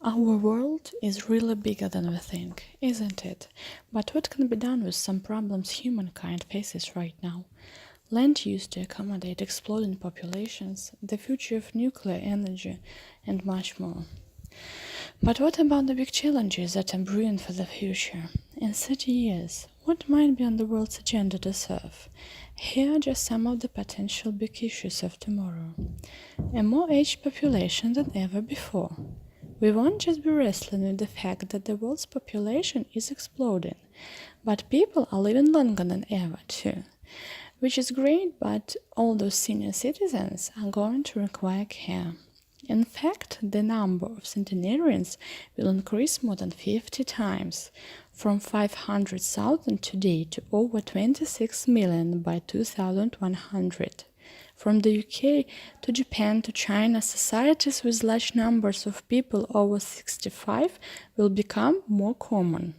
Our world is really bigger than we think, isn't it? But what can be done with some problems humankind faces right now? Land use to accommodate exploding populations, the future of nuclear energy, and much more. But what about the big challenges that are brewing for the future? In 30 years, what might be on the world's agenda to serve? Here are just some of the potential big issues of tomorrow. A more aged population than ever before. We won't just be wrestling with the fact that the world's population is exploding, but people are living longer than ever too. Which is great, but all those senior citizens are going to require care. In fact, the number of centenarians will increase more than 50 times, from 500,000 today to over 26 million by 2100. From the UK to Japan to China, societies with large numbers of people over 65 will become more common.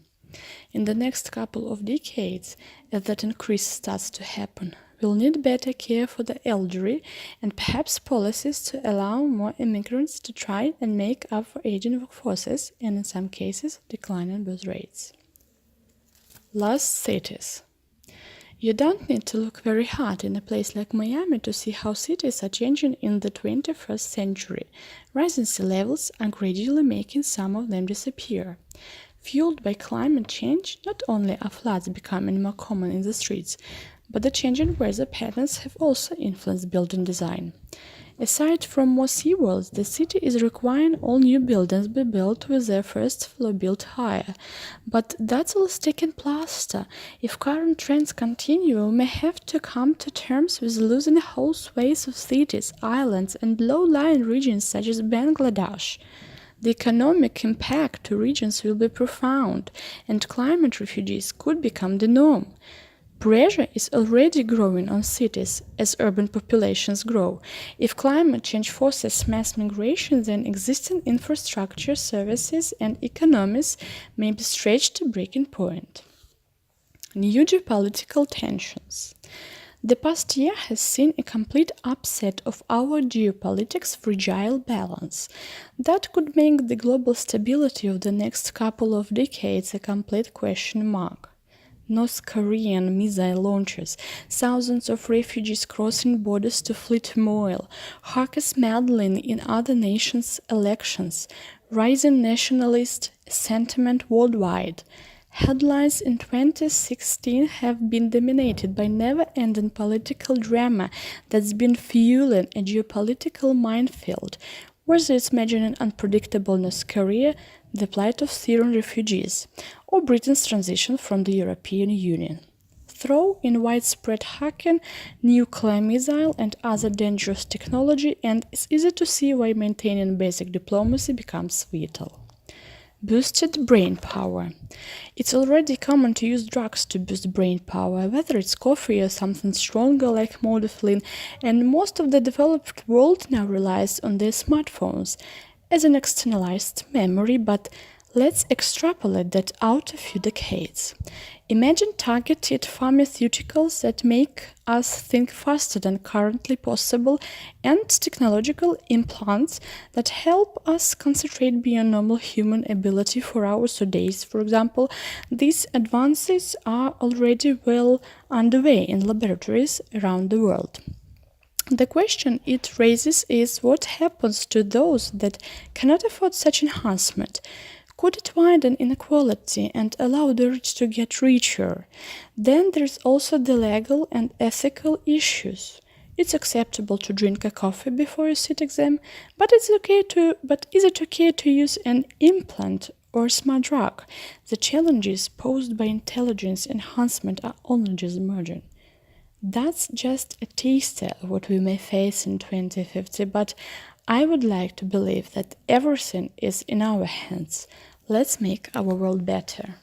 In the next couple of decades, as that increase starts to happen, we'll need better care for the elderly and perhaps policies to allow more immigrants to try and make up for aging workforces and, in some cases, declining birth rates. Lost cities. You don't need to look very hard in a place like Miami to see how cities are changing in the 21st century. Rising sea levels are gradually making some of them disappear. Fueled by climate change, not only are floods becoming more common in the streets, but the changing weather patterns have also influenced building design. Aside from more seawalls, the city is requiring all new buildings be built with their first floor built higher. But that's all sticking plaster. If current trends continue, we may have to come to terms with losing whole swathes of cities, islands, and low-lying regions such as Bangladesh. The economic impact to regions will be profound, and climate refugees could become the norm. Pressure is already growing on cities as urban populations grow. If climate change forces mass migration, then existing infrastructure, services, and economies may be stretched to breaking point. New geopolitical tensions. The past year has seen a complete upset of our geopolitics' fragile balance. That could make the global stability of the next couple of decades a complete question mark. North Korean missile launches, thousands of refugees crossing borders to flee turmoil, hackers meddling in other nations' elections, rising nationalist sentiment worldwide. Headlines in 2016 have been dominated by never-ending political drama that's been fueling a geopolitical minefield, whether it's imagining unpredictable North Korea, the plight of Syrian refugees, or Britain's transition from the European Union. Throw in widespread hacking, nuclear missile, and other dangerous technology, and it's easy to see why maintaining basic diplomacy becomes vital. Boosted brain power. It's already common to use drugs to boost brain power, whether it's coffee or something stronger like Modaflin, and most of the developed world now relies on their smartphones as an externalized memory, but let's extrapolate that out a few decades. Imagine targeted pharmaceuticals that make us think faster than currently possible, and technological implants that help us concentrate beyond normal human ability for hours or days. For example, these advances are already well underway in laboratories around the world. The question it raises is what happens to those that cannot afford such enhancement? Could it widen inequality and allow the rich to get richer? Then there's also the legal and ethical issues. It's acceptable to drink a coffee before a sit exam, but is it okay to use an implant or a smart drug? The challenges posed by intelligence enhancement are only just emerging. That's just a taster of what we may face in 2050, but I would like to believe that everything is in our hands. Let's make our world better.